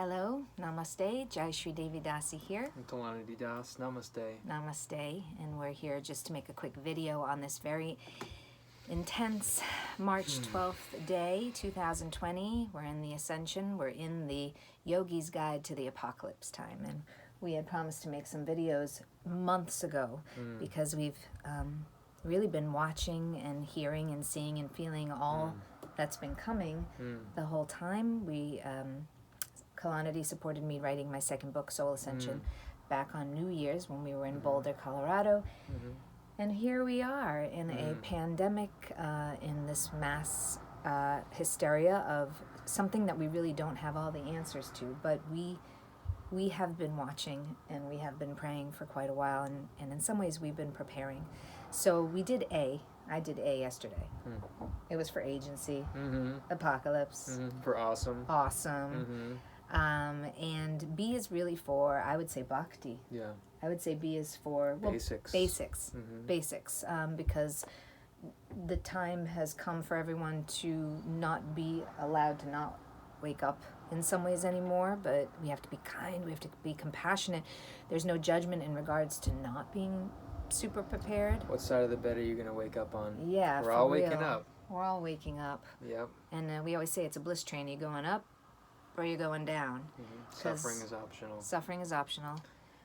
Hello, namaste, Jaishree Devi Dasi here. And Kalánidhi Das, namaste. Namaste, and we're here just to make a quick video on this very intense March 12th day, 2020. We're in the Ascension, we're in the Yogi's Guide to the Apocalypse time, and we had promised to make some videos months ago because we've really been watching and hearing and seeing and feeling all that's been coming the whole time. Kalánidhi supported me writing my second book, Soul Ascension, back on New Year's when we were in Boulder, Colorado. And here we are in a pandemic, in this mass hysteria of something that we really don't have all the answers to, but we have been watching and we have been praying for quite a while, and in some ways we've been preparing. So we did I did A yesterday. It was for agency, apocalypse. For awesome. And B is really for, I would say, bhakti. Yeah. I would say B is for Basics. Basics, because the time has come for everyone to not be allowed to not wake up in some ways anymore, but we have to be kind, we have to be compassionate. There's no judgment in regards to not being super prepared. What side of the bed are you going to wake up on? Yeah, We're all waking up. We're all waking up. Yep. And we always say it's a bliss train. You're going up or you're going down. Suffering is optional. Suffering is optional.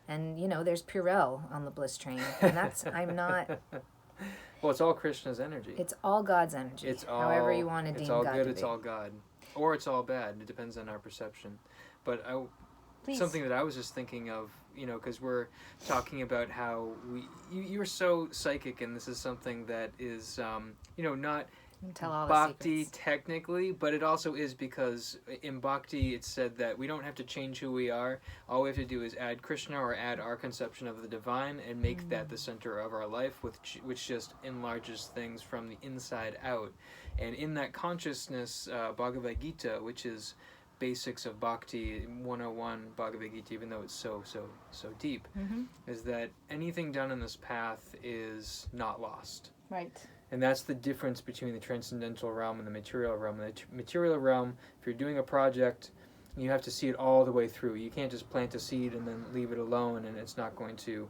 And, you know, there's Purell on the bliss train. And that's, I'm not... Well, it's all Krishna's energy. It's all God's energy. It's all, however you want to deem God to be. It's all good, it's all God. Or it's all bad. It depends on our perception. But something that I was just thinking of, you know, because we're talking about how you're so psychic, and this is something that is, you know, not bhakti technically, but it also is, because in bhakti it's said that we don't have to change who we are. All we have to do is add Krishna or add our conception of the divine and make that the center of our life, which just enlarges things from the inside out. And in that consciousness, Bhagavad Gita, which is basics of bhakti 101 Bhagavad Gita, even though it's so deep, is that anything done in this path is not lost. Right. And that's the difference between the transcendental realm and the material realm. In the material realm, if you're doing a project, you have to see it all the way through. You can't just plant a seed and then leave it alone and it's not going to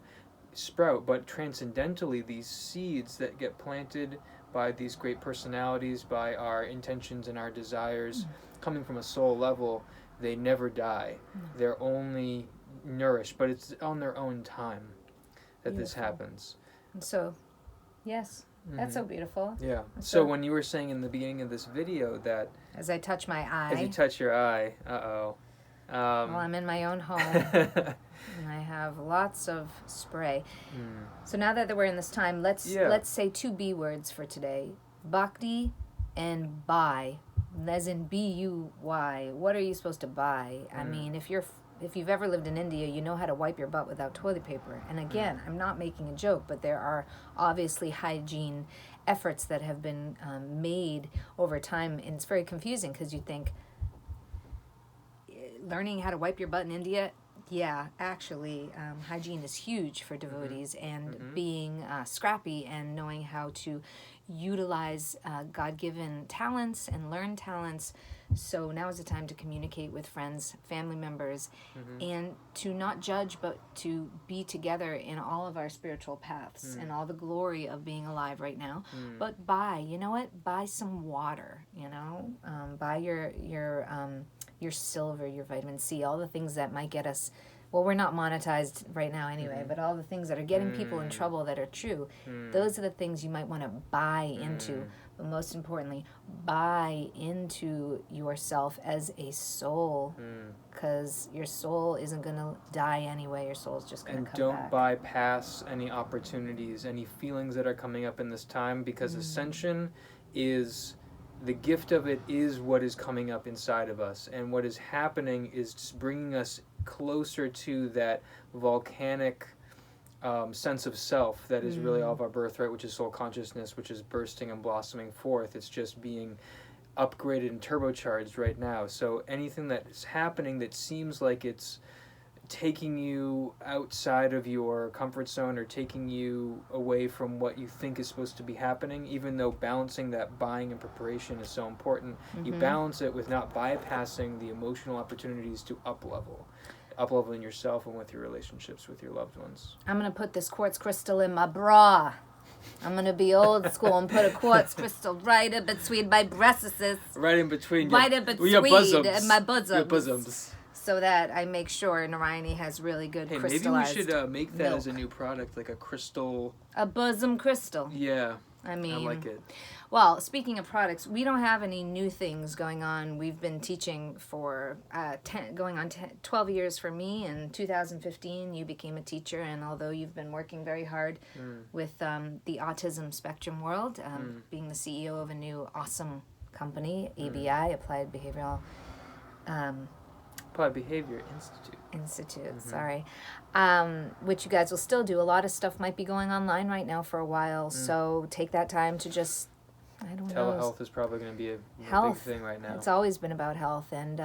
sprout. But transcendentally, these seeds that get planted by these great personalities, by our intentions and our desires, coming from a soul level, they never die. They're only nourished, but it's on their own time that this happens. And so, yes. That's so beautiful. Yeah. So when you were saying in the beginning of this video that... As I touch my eye... As you touch your eye, well, I'm in my own home, and I have lots of spray. So now that we're in this time, let's say two B words for today. Bhakti and buy, as in B-U-Y. What are you supposed to buy? I mean, if you've ever lived in India, you know how to wipe your butt without toilet paper. And again, I'm not making a joke, but there are obviously hygiene efforts that have been made over time. And it's very confusing because you think, learning how to wipe your butt in India, yeah, actually, hygiene is huge for devotees, and being scrappy and knowing how to utilize God-given talents and learn talents. So now is the time to communicate with friends, family members, and to not judge, but to be together in all of our spiritual paths and all the glory of being alive right now. But you know what? Buy some water, you know? Buy your silver, your vitamin C, all the things that might get us... Well, we're not monetized right now anyway, but all the things that are getting people in trouble that are true, those are the things you might want to buy into. But most importantly, buy into yourself as a soul, because your soul isn't going to die anyway. Your soul's just going to come back. And don't bypass any opportunities, any feelings that are coming up in this time, because ascension is... The gift of it is what is coming up inside of us, and what is happening is just bringing us closer to that volcanic sense of self that is really all of our birthright, which is soul consciousness, which is bursting and blossoming forth. It's just being upgraded and turbocharged right now. So anything that's happening that seems like it's taking you outside of your comfort zone or taking you away from what you think is supposed to be happening, even though balancing that buying and preparation is so important. You balance it with not bypassing the emotional opportunities to up-leveling yourself and with your relationships with your loved ones. I'm going to put this quartz crystal in my bra. I'm going to be old school and put a quartz crystal right in between my breasts. Right in between your bosoms. And my bosoms. Your bosoms. So that I make sure Narayani has really good crystallized maybe we should make that milk. as a new product, like a crystal. A bosom crystal. Yeah. I mean, I like it. Well, speaking of products, we don't have any new things going on. We've been teaching for 12 years for me. In 2015, you became a teacher, and although you've been working very hard with the autism spectrum world, being the CEO of a new awesome company, ABI, Applied Behavioral Applied Behavior Institute. Sorry. Which you guys will still do. A lot of stuff might be going online right now for a while, so take that time to just, I don't know. Telehealth is probably going to be a big thing right now. It's always been about health. And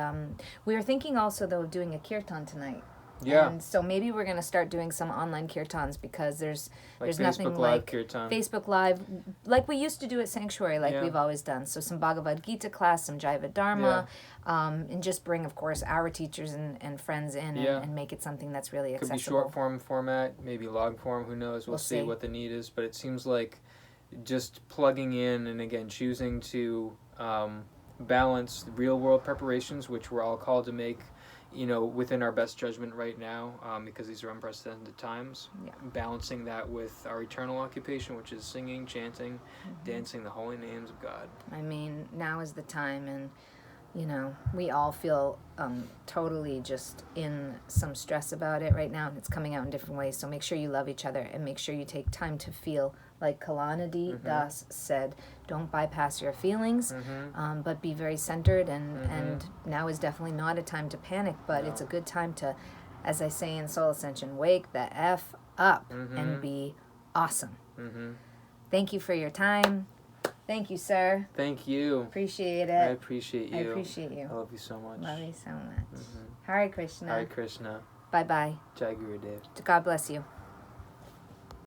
we were thinking also, though, of doing a kirtan tonight. Yeah. And so maybe we're going to start doing some online kirtans, because there's Facebook nothing Live like kirtan. Facebook Live, like we used to do at Sanctuary, we've always done. So some Bhagavad Gita class, some Jaiva Dharma, and just bring, of course, our teachers and friends in and make it something that's really accessible. Could be short form format, maybe long form, who knows. We'll see what the need is. But it seems like just plugging in and, again, choosing to balance real world preparations, which we're all called to make, within our best judgment right now, because these are unprecedented times. Yeah. Balancing that with our eternal occupation, which is singing, chanting, dancing the holy names of God. I mean, now is the time, and we all feel totally just in some stress about it right now, and it's coming out in different ways. So make sure you love each other, and make sure you take time to feel. Like Kalánidhi Das said, don't bypass your feelings, but be very centered. And now is definitely not a time to panic, but it's a good time to, as I say in Soul Ascension, wake the F up and be awesome. Thank you for your time. Thank you, sir. Thank you. Appreciate it. I appreciate you. I appreciate you. I love you so much. Love you so much. Hare Krishna. Hare Krishna. Bye-bye. Jai Gurudev. God bless you.